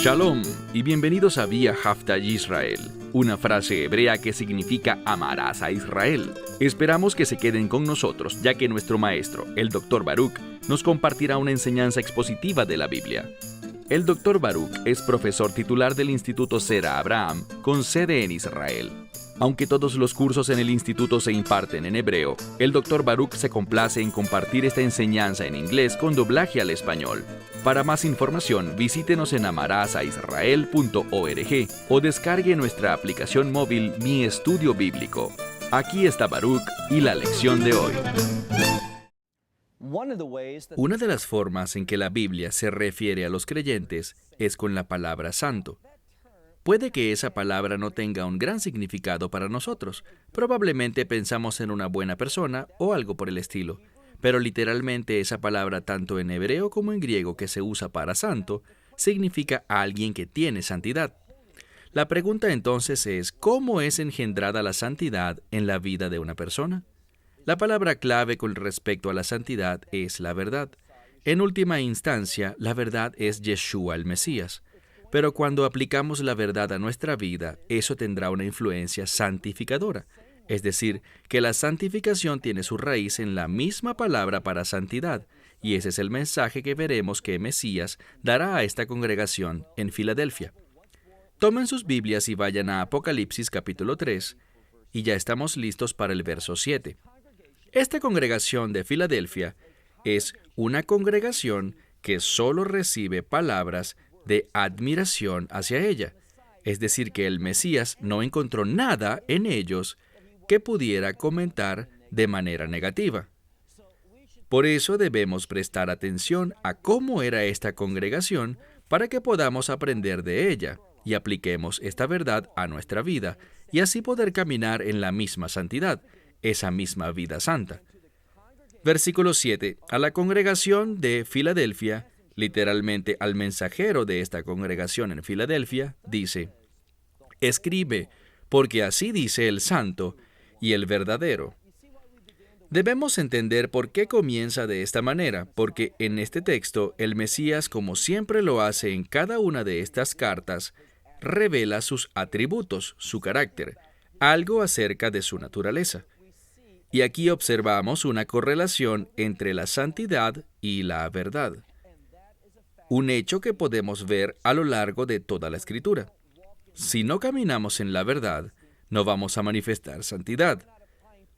Shalom y bienvenidos a Vía Hafta Yisrael, una frase hebrea que significa amarás a Israel. Esperamos que se queden con nosotros, ya que nuestro maestro, el Dr. Baruch, nos compartirá una enseñanza expositiva de la Biblia. El Dr. Baruch es profesor titular del Instituto Zera Abraham, con sede en Israel. Aunque todos los cursos en el instituto se imparten en hebreo, el Dr. Baruch se complace en compartir esta enseñanza en inglés con doblaje al español. Para más información, visítenos en amarasaisrael.org o descargue nuestra aplicación móvil Mi Estudio Bíblico. Aquí está Baruch y la lección de hoy. Una de las formas en que la Biblia se refiere a los creyentes es con la palabra santo. Puede que esa palabra no tenga un gran significado para nosotros. Probablemente pensamos en una buena persona o algo por el estilo. Pero literalmente esa palabra, tanto en hebreo como en griego que se usa para santo, significa a alguien que tiene santidad. La pregunta entonces es, ¿cómo es engendrada la santidad en la vida de una persona? La palabra clave con respecto a la santidad es la verdad. En última instancia, la verdad es Yeshua el Mesías. Pero cuando aplicamos la verdad a nuestra vida, eso tendrá una influencia santificadora. Es decir, que la santificación tiene su raíz en la misma palabra para santidad, y ese es el mensaje que veremos que Mesías dará a esta congregación en Filadelfia. Tomen sus Biblias y vayan a Apocalipsis capítulo 3, y ya estamos listos para el verso 7. Esta congregación de Filadelfia es una congregación que solo recibe palabras de admiración hacia ella. Es decir, que el Mesías no encontró nada en ellos que pudiera comentar de manera negativa. Por eso debemos prestar atención a cómo era esta congregación para que podamos aprender de ella y apliquemos esta verdad a nuestra vida y así poder caminar en la misma santidad, esa misma vida santa. Versículo 7. A la congregación de Filadelfia, literalmente al mensajero de esta congregación en Filadelfia, dice: escribe, porque así dice el santo y el verdadero. Debemos entender por qué comienza de esta manera, porque en este texto el Mesías, como siempre lo hace en cada una de estas cartas, revela sus atributos, su carácter, algo acerca de su naturaleza. Y aquí observamos una correlación entre la santidad y la verdad. Un hecho que podemos ver a lo largo de toda la Escritura. Si no caminamos en la verdad, no vamos a manifestar santidad.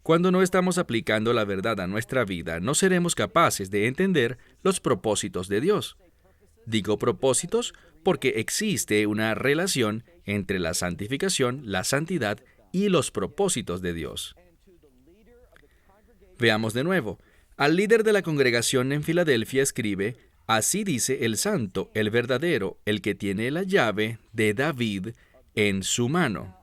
Cuando no estamos aplicando la verdad a nuestra vida, no seremos capaces de entender los propósitos de Dios. Digo propósitos porque existe una relación entre la santificación, la santidad y los propósitos de Dios. Veamos de nuevo. Al líder de la congregación en Filadelfia escribe: así dice el santo, el verdadero, el que tiene la llave de David en su mano.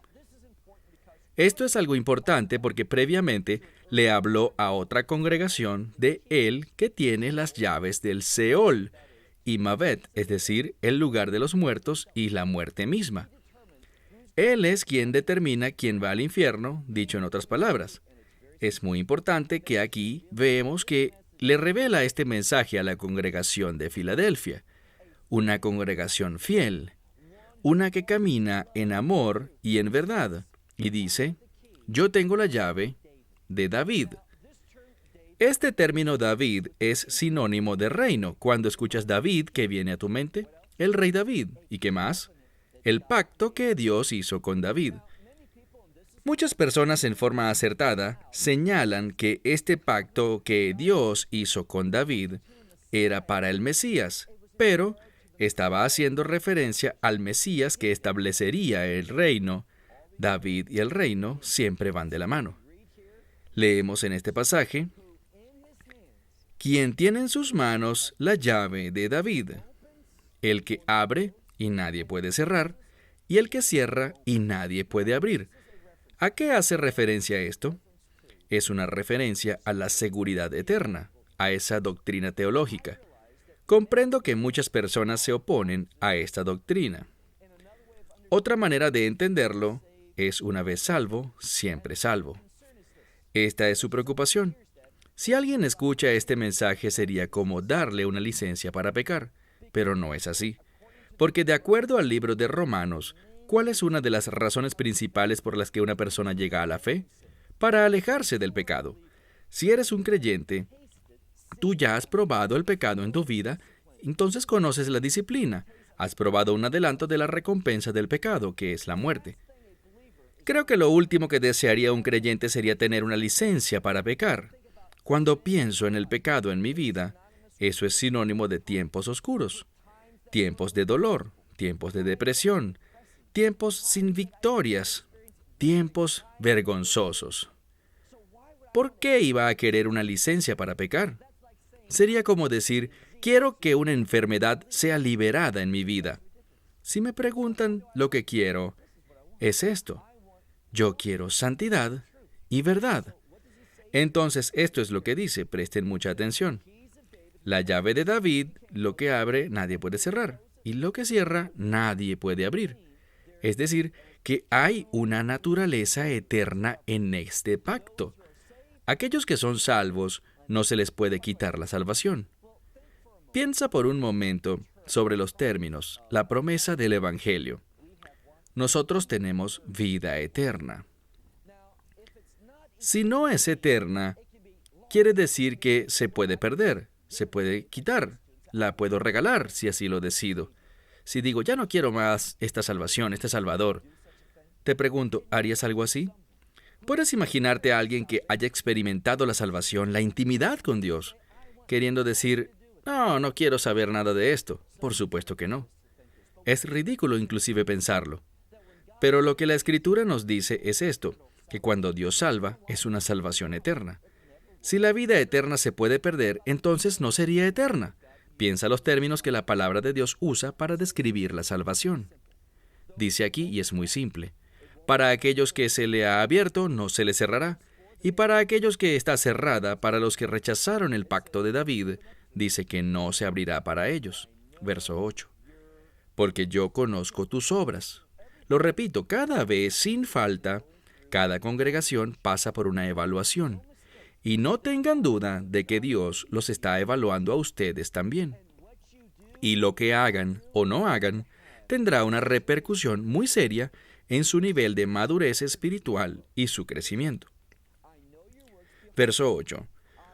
Esto es algo importante porque previamente le habló a otra congregación de él que tiene las llaves del Seol y Mavet, es decir, el lugar de los muertos y la muerte misma. Él es quien determina quién va al infierno, dicho en otras palabras. Es muy importante que aquí vemos que le revela este mensaje a la congregación de Filadelfia, una congregación fiel, una que camina en amor y en verdad, y dice: yo tengo la llave de David. Este término David es sinónimo de reino. Cuando escuchas David, ¿qué viene a tu mente? El rey David. ¿Y qué más? El pacto que Dios hizo con David. Muchas personas en forma acertada señalan que este pacto que Dios hizo con David era para el Mesías, pero estaba haciendo referencia al Mesías que establecería el reino. David y el reino siempre van de la mano. Leemos en este pasaje: quien tiene en sus manos la llave de David, el que abre y nadie puede cerrar, y el que cierra y nadie puede abrir. ¿A qué hace referencia esto? Es una referencia a la seguridad eterna, a esa doctrina teológica. Comprendo que muchas personas se oponen a esta doctrina. Otra manera de entenderlo es: una vez salvo, siempre salvo. Esta es su preocupación. Si alguien escucha este mensaje sería como darle una licencia para pecar, pero no es así. Porque de acuerdo al libro de Romanos, ¿cuál es una de las razones principales por las que una persona llega a la fe? Para alejarse del pecado. Si eres un creyente, tú ya has probado el pecado en tu vida, entonces conoces la disciplina. Has probado un adelanto de la recompensa del pecado, que es la muerte. Creo que lo último que desearía un creyente sería tener una licencia para pecar. Cuando pienso en el pecado en mi vida, eso es sinónimo de tiempos oscuros, tiempos de dolor, tiempos de depresión, tiempos sin victorias, tiempos vergonzosos. ¿Por qué iba a querer una licencia para pecar? Sería como decir, quiero que una enfermedad sea liberada en mi vida. Si me preguntan lo que quiero, es esto. Yo quiero santidad y verdad. Entonces, esto es lo que dice, presten mucha atención. La llave de David, lo que abre, nadie puede cerrar, y lo que cierra, nadie puede abrir. Es decir, que hay una naturaleza eterna en este pacto. Aquellos que son salvos, no se les puede quitar la salvación. Piensa por un momento sobre los términos, la promesa del Evangelio. Nosotros tenemos vida eterna. Si no es eterna, quiere decir que se puede perder, se puede quitar, la puedo regalar si así lo decido. Si digo, ya no quiero más esta salvación, este Salvador, te pregunto, ¿harías algo así? ¿Puedes imaginarte a alguien que haya experimentado la salvación, la intimidad con Dios, queriendo decir, no quiero saber nada de esto? Por supuesto que no. Es ridículo inclusive pensarlo. Pero lo que la Escritura nos dice es esto, que cuando Dios salva, es una salvación eterna. Si la vida eterna se puede perder, entonces no sería eterna. Piensa los términos que la palabra de Dios usa para describir la salvación. Dice aquí, y es muy simple, para aquellos que se le ha abierto, no se le cerrará. Y para aquellos que está cerrada, para los que rechazaron el pacto de David, dice que no se abrirá para ellos. Verso 8. Porque yo conozco tus obras. Lo repito, cada vez, sin falta, cada congregación pasa por una evaluación. Y no tengan duda de que Dios los está evaluando a ustedes también. Y lo que hagan o no hagan tendrá una repercusión muy seria en su nivel de madurez espiritual y su crecimiento. Verso 8.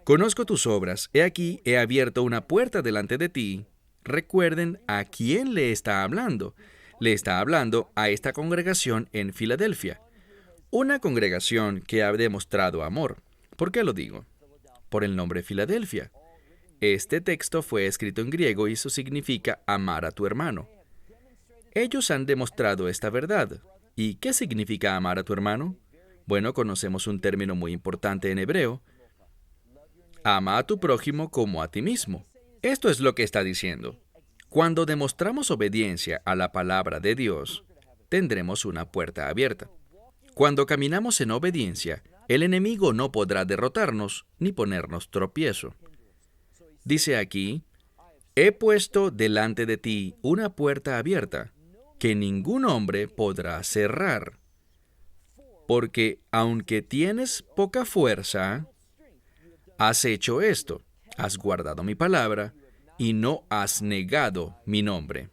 Conozco tus obras, he aquí, he abierto una puerta delante de ti. Recuerden a quién le está hablando. Le está hablando a esta congregación en Filadelfia. Una congregación que ha demostrado amor. ¿Por qué lo digo? Por el nombre Filadelfia. Este texto fue escrito en griego y eso significa amar a tu hermano. Ellos han demostrado esta verdad. ¿Y qué significa amar a tu hermano? Bueno, conocemos un término muy importante en hebreo. Ama a tu prójimo como a ti mismo. Esto es lo que está diciendo. Cuando demostramos obediencia a la palabra de Dios, tendremos una puerta abierta. Cuando caminamos en obediencia, el enemigo no podrá derrotarnos ni ponernos tropiezo. Dice aquí, he puesto delante de ti una puerta abierta, que ningún hombre podrá cerrar. Porque aunque tienes poca fuerza, has hecho esto, has guardado mi palabra y no has negado mi nombre.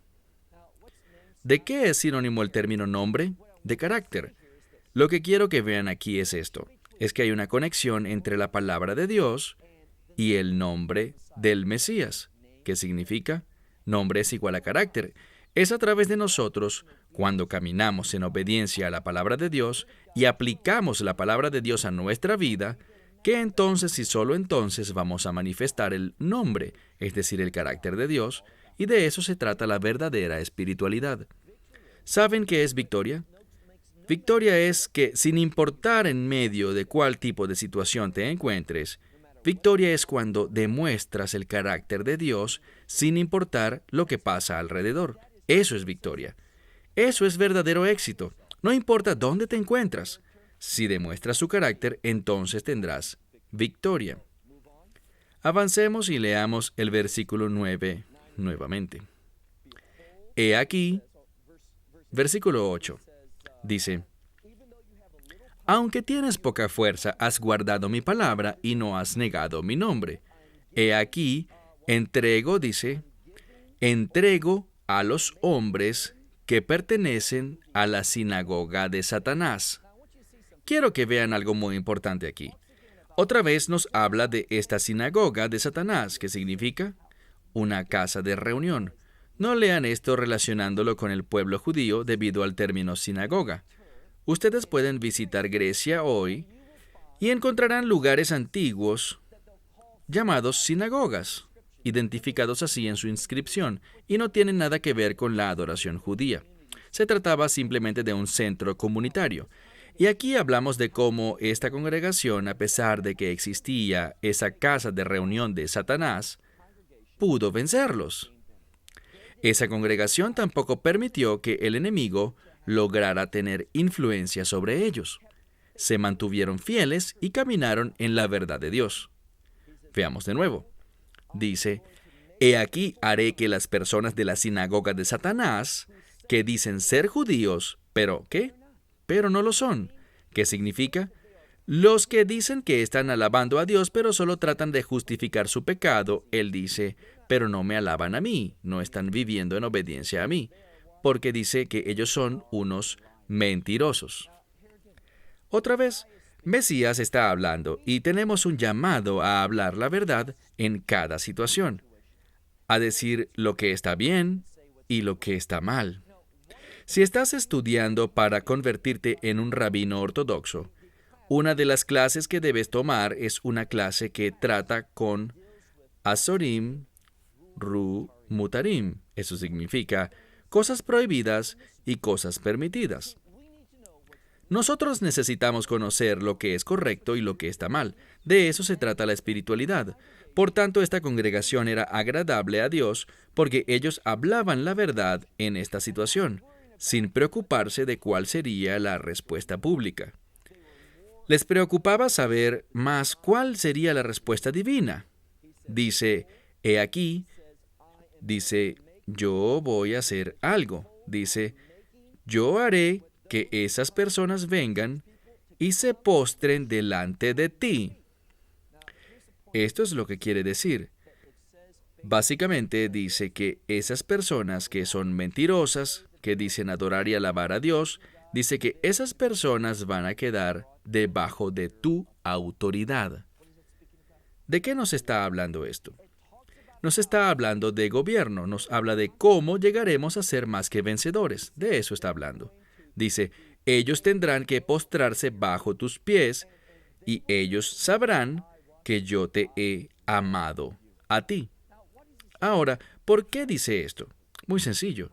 ¿De qué es sinónimo el término nombre? De carácter. Lo que quiero que vean aquí es esto, es que hay una conexión entre la palabra de Dios y el nombre del Mesías. ¿Qué significa? Nombre es igual a carácter. Es a través de nosotros, cuando caminamos en obediencia a la palabra de Dios y aplicamos la palabra de Dios a nuestra vida, que entonces y solo entonces vamos a manifestar el nombre, es decir, el carácter de Dios, y de eso se trata la verdadera espiritualidad. ¿Saben qué es victoria? Victoria es que, sin importar en medio de cuál tipo de situación te encuentres, victoria es cuando demuestras el carácter de Dios sin importar lo que pasa alrededor. Eso es victoria. Eso es verdadero éxito. No importa dónde te encuentras. Si demuestras su carácter, entonces tendrás victoria. Avancemos y leamos el versículo 9 nuevamente. He aquí, versículo 8, dice, aunque tienes poca fuerza, has guardado mi palabra y no has negado mi nombre. He aquí, entrego a los hombres que pertenecen a la sinagoga de Satanás. Quiero que vean algo muy importante aquí. Otra vez nos habla de esta sinagoga de Satanás, que significa una casa de reunión. No lean esto relacionándolo con el pueblo judío debido al término sinagoga. Ustedes pueden visitar Grecia hoy y encontrarán lugares antiguos llamados sinagogas, identificados así en su inscripción, y no tienen nada que ver con la adoración judía. Se trataba simplemente de un centro comunitario. Y aquí hablamos de cómo esta congregación, a pesar de que existía esa casa de reunión de Satanás, pudo vencerlos. Esa congregación tampoco permitió que el enemigo lograra tener influencia sobre ellos. Se mantuvieron fieles y caminaron en la verdad de Dios. Veamos de nuevo. Dice, «He aquí haré que las personas de la sinagoga de Satanás, que dicen ser judíos, pero ¿qué? Pero no lo son». ¿Qué significa? Los que dicen que están alabando a Dios, pero solo tratan de justificar su pecado, Él dice, pero no me alaban a mí, no están viviendo en obediencia a mí, porque dice que ellos son unos mentirosos. Otra vez, Mesías está hablando y tenemos un llamado a hablar la verdad en cada situación, a decir lo que está bien y lo que está mal. Si estás estudiando para convertirte en un rabino ortodoxo, una de las clases que debes tomar es una clase que trata con Asorim, Ru, Mutarim. Eso significa cosas prohibidas y cosas permitidas. Nosotros necesitamos conocer lo que es correcto y lo que está mal. De eso se trata la espiritualidad. Por tanto, esta congregación era agradable a Dios porque ellos hablaban la verdad en esta situación, sin preocuparse de cuál sería la respuesta pública. Les preocupaba saber más cuál sería la respuesta divina. Dice, he aquí, dice, yo voy a hacer algo. Dice, yo haré que esas personas vengan y se postren delante de ti. Esto es lo que quiere decir. Básicamente dice que esas personas que son mentirosas, que dicen adorar y alabar a Dios, dice que esas personas van a quedar debajo de tu autoridad. ¿De qué nos está hablando esto? Nos está hablando de gobierno, nos habla de cómo llegaremos a ser más que vencedores. De eso está hablando. Dice, ellos tendrán que postrarse bajo tus pies y ellos sabrán que yo te he amado a ti. Ahora, ¿por qué dice esto? Muy sencillo.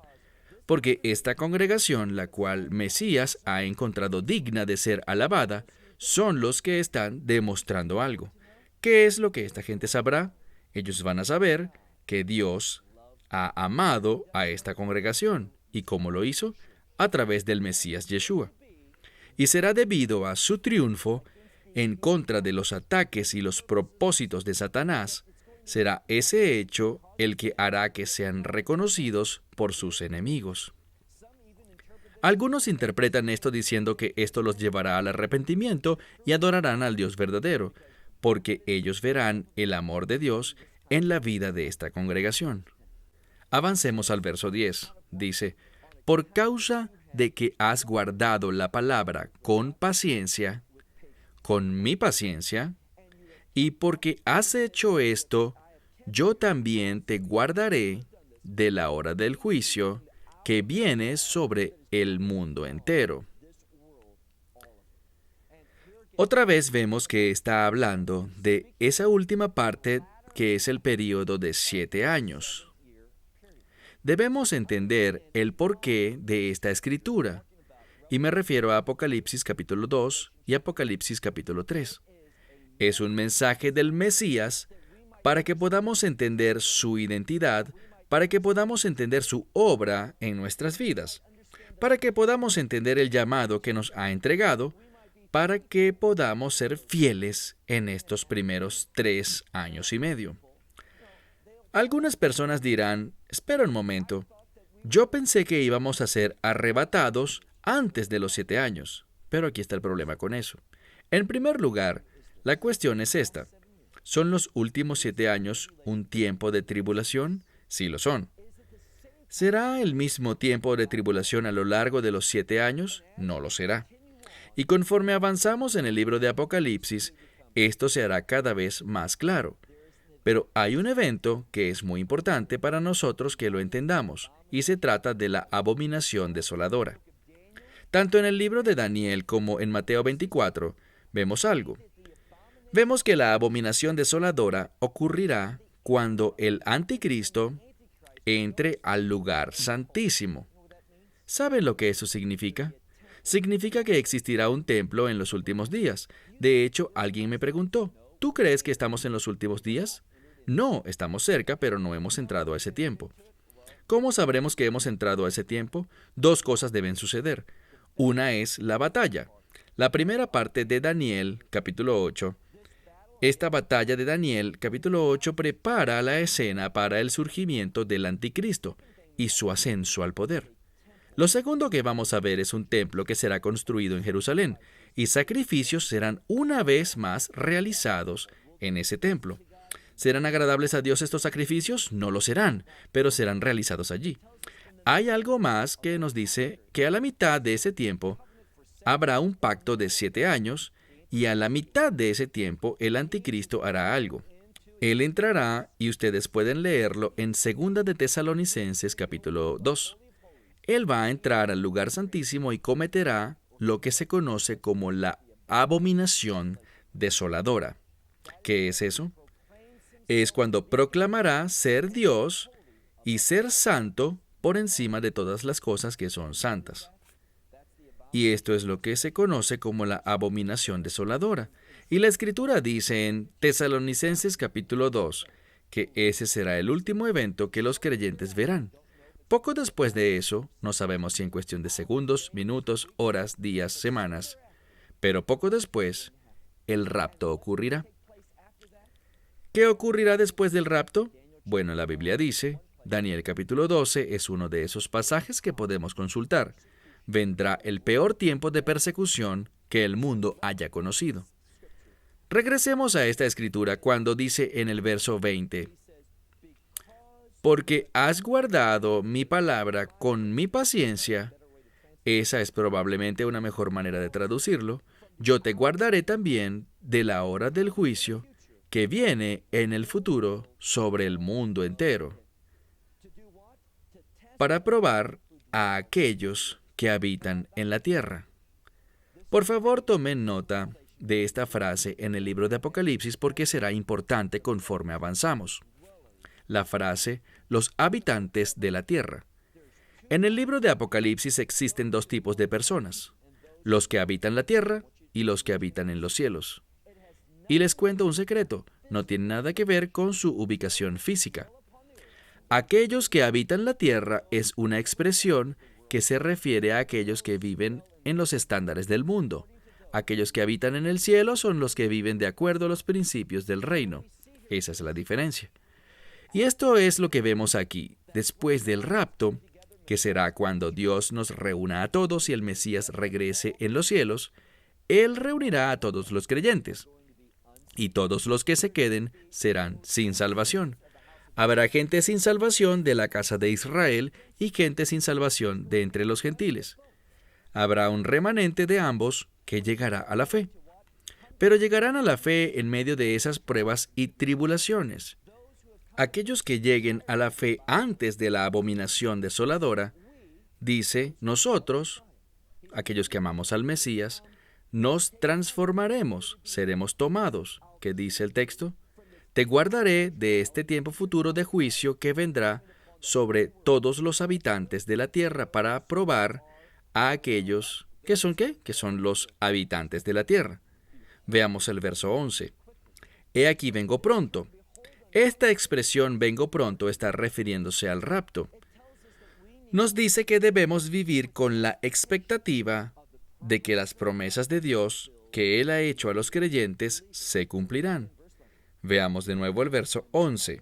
Porque esta congregación, la cual Mesías ha encontrado digna de ser alabada, son los que están demostrando algo. ¿Qué es lo que esta gente sabrá? Ellos van a saber que Dios ha amado a esta congregación. ¿Y cómo lo hizo? A través del Mesías Yeshua. Y será debido a su triunfo en contra de los ataques y los propósitos de Satanás, será ese hecho el que hará que sean reconocidos por sus enemigos. Algunos interpretan esto diciendo que esto los llevará al arrepentimiento y adorarán al Dios verdadero, porque ellos verán el amor de Dios en la vida de esta congregación. Avancemos al verso 10. Dice, por causa de que has guardado la palabra con paciencia, con mi paciencia, y porque has hecho esto, yo también te guardaré de la hora del juicio que viene sobre el mundo entero. Otra vez vemos que está hablando de esa última parte que es el período de 7 años. Debemos entender el porqué de esta escritura, y me refiero a Apocalipsis capítulo 2 y Apocalipsis capítulo 3. Es un mensaje del Mesías para que podamos entender su identidad, para que podamos entender su obra en nuestras vidas, para que podamos entender el llamado que nos ha entregado, para que podamos ser fieles en estos primeros 3 años y medio. Algunas personas dirán, espera un momento, yo pensé que íbamos a ser arrebatados antes de los 7 años, pero aquí está el problema con eso. En primer lugar, la cuestión es esta. ¿Son los últimos 7 años un tiempo de tribulación? Sí lo son. ¿Será el mismo tiempo de tribulación a lo largo de los 7 años? No lo será. Y conforme avanzamos en el libro de Apocalipsis, esto se hará cada vez más claro. Pero hay un evento que es muy importante para nosotros que lo entendamos, y se trata de la abominación desoladora. Tanto en el libro de Daniel como en Mateo 24, vemos algo. Vemos que la abominación desoladora ocurrirá cuando el anticristo entre al lugar santísimo. ¿Saben lo que eso significa? Significa que existirá un templo en los últimos días. De hecho, alguien me preguntó, ¿tú crees que estamos en los últimos días? No, estamos cerca, pero no hemos entrado a ese tiempo. ¿Cómo sabremos que hemos entrado a ese tiempo? Dos cosas deben suceder. Una es la batalla. La primera parte de Daniel, capítulo 8, esta batalla de Daniel, capítulo 8, prepara la escena para el surgimiento del anticristo y su ascenso al poder. Lo segundo que vamos a ver es un templo que será construido en Jerusalén, y sacrificios serán una vez más realizados en ese templo. ¿Serán agradables a Dios estos sacrificios? No lo serán, pero serán realizados allí. Hay algo más que nos dice que a la mitad de ese tiempo habrá un pacto de 7 años, y a la mitad de ese tiempo el anticristo hará algo. Él entrará, y ustedes pueden leerlo en 2 de Tesalonicenses capítulo 2. Él va a entrar al lugar santísimo y cometerá lo que se conoce como la abominación desoladora. ¿Qué es eso? Es cuando proclamará ser Dios y ser santo por encima de todas las cosas que son santas. Y esto es lo que se conoce como la abominación desoladora. Y la Escritura dice en Tesalonicenses capítulo 2 que ese será el último evento que los creyentes verán. Poco después de eso, no sabemos si en cuestión de segundos, minutos, horas, días, semanas, pero poco después, el rapto ocurrirá. ¿Qué ocurrirá después del rapto? Bueno, la Biblia dice, Daniel capítulo 12 es uno de esos pasajes que podemos consultar. Vendrá el peor tiempo de persecución que el mundo haya conocido. Regresemos a esta escritura cuando dice en el verso 20, porque has guardado mi palabra con mi paciencia. Esa es probablemente una mejor manera de traducirlo. Yo te guardaré también de la hora del juicio que viene en el futuro sobre el mundo entero, para probar a aquellos que habitan en la tierra. Por favor, tomen nota de esta frase en el libro de Apocalipsis porque será importante conforme avanzamos. La frase, los habitantes de la tierra. En el libro de Apocalipsis existen dos tipos de personas, los que habitan la tierra y los que habitan en los cielos. Y les cuento un secreto, no tiene nada que ver con su ubicación física. Aquellos que habitan la tierra es una expresión que se refiere a aquellos que viven en los estándares del mundo. Aquellos que habitan en el cielo son los que viven de acuerdo a los principios del reino. Esa es la diferencia. Y esto es lo que vemos aquí, después del rapto, que será cuando Dios nos reúna a todos y el Mesías regrese en los cielos. Él reunirá a todos los creyentes, y todos los que se queden serán sin salvación. Habrá gente sin salvación de la casa de Israel y gente sin salvación de entre los gentiles. Habrá un remanente de ambos que llegará a la fe. Pero llegarán a la fe en medio de esas pruebas y tribulaciones. Aquellos que lleguen a la fe antes de la abominación desoladora, dice, nosotros, aquellos que amamos al Mesías, nos transformaremos, seremos tomados. ¿Qué dice el texto? Te guardaré de este tiempo futuro de juicio que vendrá sobre todos los habitantes de la tierra para probar a aquellos que son ¿qué? Que son los habitantes de la tierra. Veamos el verso 11. He aquí vengo pronto. Esta expresión vengo pronto está refiriéndose al rapto. Nos dice que debemos vivir con la expectativa de que las promesas de Dios que Él ha hecho a los creyentes se cumplirán. Veamos de nuevo el verso 11.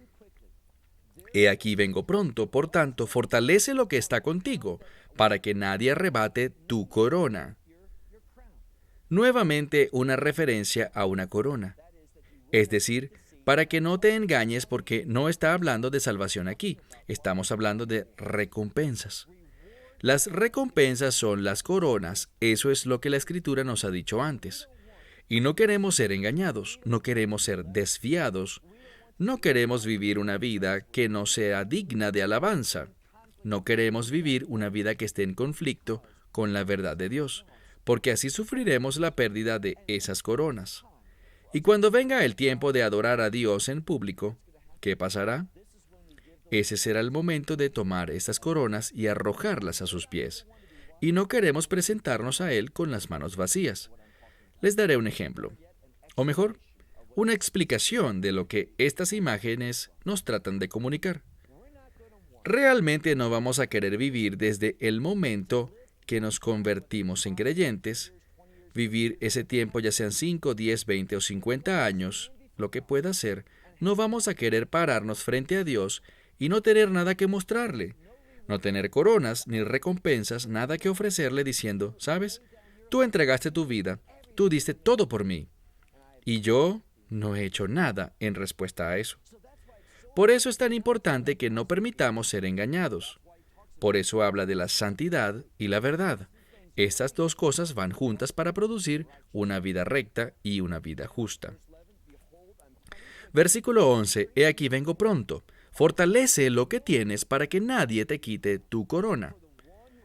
He aquí vengo pronto, por tanto, fortalece lo que está contigo, para que nadie arrebate tu corona. Nuevamente una referencia a una corona. Es decir, para que no te engañes, porque no está hablando de salvación aquí. Estamos hablando de recompensas. Las recompensas son las coronas. Eso es lo que la Escritura nos ha dicho antes. Y no queremos ser engañados, no queremos ser desviados, no queremos vivir una vida que no sea digna de alabanza. No queremos vivir una vida que esté en conflicto con la verdad de Dios, porque así sufriremos la pérdida de esas coronas. Y cuando venga el tiempo de adorar a Dios en público, ¿qué pasará? Ese será el momento de tomar estas coronas y arrojarlas a sus pies. Y no queremos presentarnos a Él con las manos vacías. Les daré un ejemplo, o mejor, una explicación de lo que estas imágenes nos tratan de comunicar. Realmente no vamos a querer vivir desde el momento que nos convertimos en creyentes, vivir ese tiempo ya sean 5, 10, 20 o 50 años, lo que pueda ser. No vamos a querer pararnos frente a Dios y no tener nada que mostrarle, no tener coronas ni recompensas, nada que ofrecerle diciendo, ¿sabes? Tú entregaste tu vida, tú diste todo por mí, y yo no he hecho nada en respuesta a eso. Por eso es tan importante que no permitamos ser engañados. Por eso habla de la santidad y la verdad. Estas dos cosas van juntas para producir una vida recta y una vida justa. Versículo 11. He aquí vengo pronto. Fortalece lo que tienes para que nadie te quite tu corona.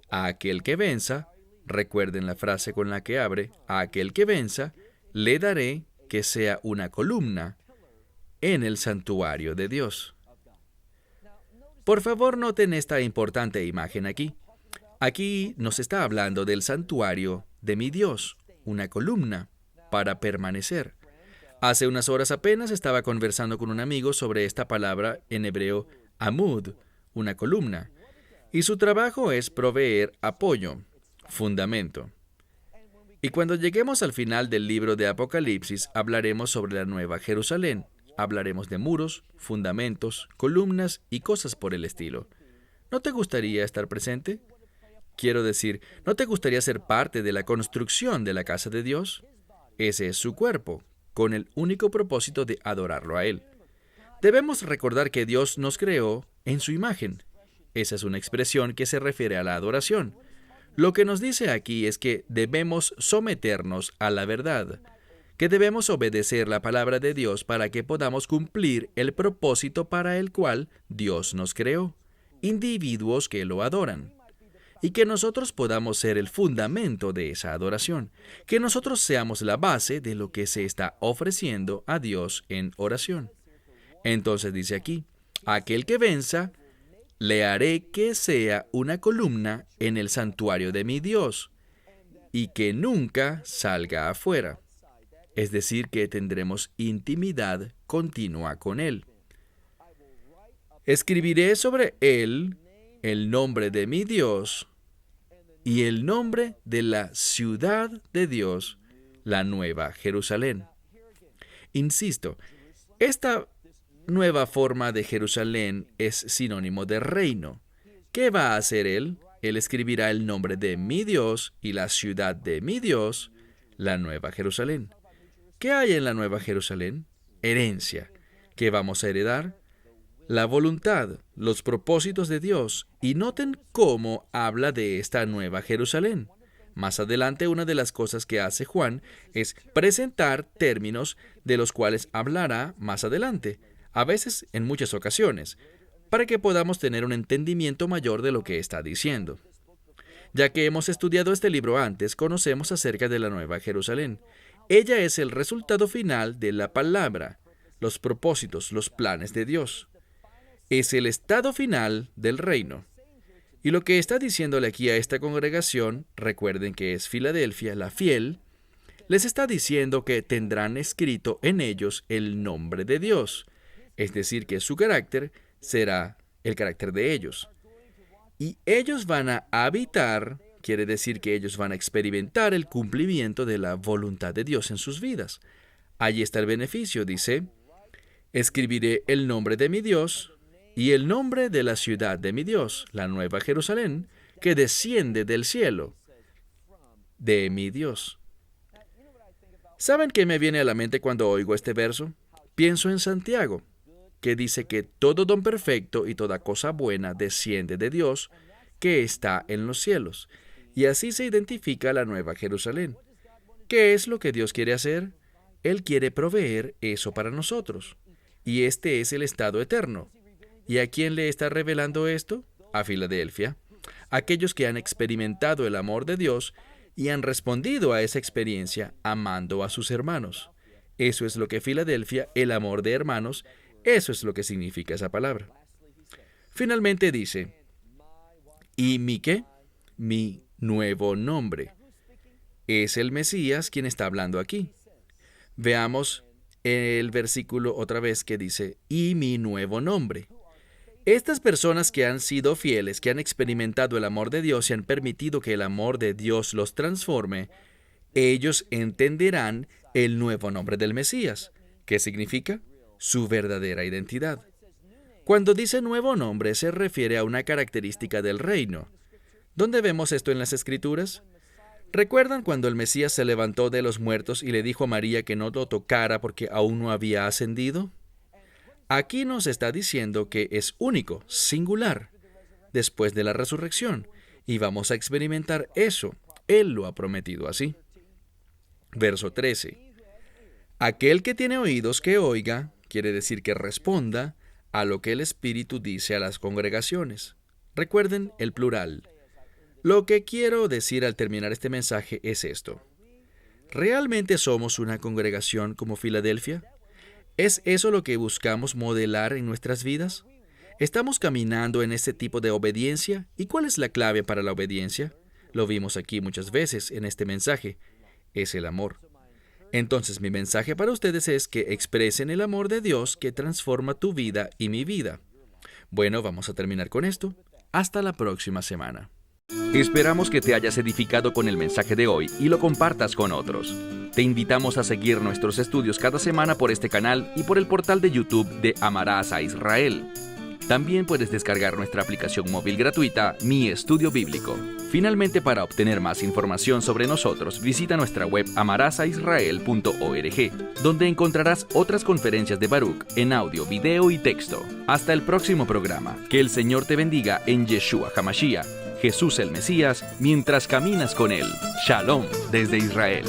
A aquel que venza, recuerden la frase con la que abre, a aquel que venza, le daré que sea una columna en el santuario de Dios. Por favor, noten esta importante imagen aquí. Aquí nos está hablando del santuario de mi Dios, una columna para permanecer. Hace unas horas apenas estaba conversando con un amigo sobre esta palabra en hebreo, amud, una columna, y su trabajo es proveer apoyo, fundamento. Y cuando lleguemos al final del libro de Apocalipsis, hablaremos sobre la Nueva Jerusalén. Hablaremos de muros, fundamentos, columnas y cosas por el estilo. ¿No te gustaría estar presente? Quiero decir, ¿no te gustaría ser parte de la construcción de la casa de Dios? Ese es su cuerpo, con el único propósito de adorarlo a Él. Debemos recordar que Dios nos creó en su imagen. Esa es una expresión que se refiere a la adoración. Lo que nos dice aquí es que debemos someternos a la verdad, que debemos obedecer la palabra de Dios para que podamos cumplir el propósito para el cual Dios nos creó, individuos que lo adoran, y que nosotros podamos ser el fundamento de esa adoración, que nosotros seamos la base de lo que se está ofreciendo a Dios en oración. Entonces dice aquí, aquel que venza, le haré que sea una columna en el santuario de mi Dios, y que nunca salga afuera. Es decir, que tendremos intimidad continua con Él. Escribiré sobre Él el nombre de mi Dios y el nombre de la ciudad de Dios, la Nueva Jerusalén. Insisto, esta nueva forma de Jerusalén es sinónimo de reino. ¿Qué va a hacer Él? Él escribirá el nombre de mi Dios y la ciudad de mi Dios, la Nueva Jerusalén. ¿Qué hay en la Nueva Jerusalén? Herencia. ¿Qué vamos a heredar? La voluntad, los propósitos de Dios. Y noten cómo habla de esta Nueva Jerusalén. Más adelante, una de las cosas que hace Juan es presentar términos de los cuales hablará más adelante, a veces en muchas ocasiones, para que podamos tener un entendimiento mayor de lo que está diciendo. Ya que hemos estudiado este libro antes, conocemos acerca de la Nueva Jerusalén. Ella es el resultado final de la palabra, los propósitos, los planes de Dios. Es el estado final del reino. Y lo que está diciéndole aquí a esta congregación, recuerden que es Filadelfia, la fiel, les está diciendo que tendrán escrito en ellos el nombre de Dios, es decir, que su carácter será el carácter de ellos. Y ellos van a habitar, quiere decir que ellos van a experimentar el cumplimiento de la voluntad de Dios en sus vidas. Allí está el beneficio, dice, escribiré el nombre de mi Dios y el nombre de la ciudad de mi Dios, la Nueva Jerusalén, que desciende del cielo, de mi Dios. ¿Saben qué me viene a la mente cuando oigo este verso? Pienso en Santiago, que dice que todo don perfecto y toda cosa buena desciende de Dios, que está en los cielos. Y así se identifica la Nueva Jerusalén. ¿Qué es lo que Dios quiere hacer? Él quiere proveer eso para nosotros. Y este es el estado eterno. ¿Y a quién le está revelando esto? A Filadelfia. Aquellos que han experimentado el amor de Dios y han respondido a esa experiencia amando a sus hermanos. Eso es lo que Filadelfia, el amor de hermanos, eso es lo que significa esa palabra. Finalmente dice, ¿y mi qué? Mi nuevo nombre. Es el Mesías quien está hablando aquí. Veamos el versículo otra vez que dice, y mi nuevo nombre. Estas personas que han sido fieles, que han experimentado el amor de Dios y han permitido que el amor de Dios los transforme, ellos entenderán el nuevo nombre del Mesías. ¿Qué significa? Su verdadera identidad. Cuando dice nuevo nombre, se refiere a una característica del reino. ¿Dónde vemos esto en las Escrituras? ¿Recuerdan cuando el Mesías se levantó de los muertos y le dijo a María que no lo tocara porque aún no había ascendido? Aquí nos está diciendo que es único, singular, después de la resurrección, y vamos a experimentar eso. Él lo ha prometido así. Verso 13. Aquel que tiene oídos que oiga, quiere decir que responda a lo que el Espíritu dice a las congregaciones. Recuerden el plural. Lo que quiero decir al terminar este mensaje es esto. ¿Realmente somos una congregación como Filadelfia? ¿Es eso lo que buscamos modelar en nuestras vidas? ¿Estamos caminando en ese tipo de obediencia? ¿Y cuál es la clave para la obediencia? Lo vimos aquí muchas veces en este mensaje. Es el amor. Entonces mi mensaje para ustedes es que expresen el amor de Dios que transforma tu vida y mi vida. Bueno, vamos a terminar con esto. Hasta la próxima semana. Esperamos que te hayas edificado con el mensaje de hoy y lo compartas con otros. Te invitamos a seguir nuestros estudios cada semana por este canal y por el portal de YouTube de Amarás a Israel. También puedes descargar nuestra aplicación móvil gratuita, Mi Estudio Bíblico. Finalmente, para obtener más información sobre nosotros, visita nuestra web amarasaisrael.org, donde encontrarás otras conferencias de Baruch en audio, video y texto. Hasta el próximo programa. Que el Señor te bendiga en Yeshua HaMashiach, Jesús el Mesías, mientras caminas con Él. Shalom desde Israel.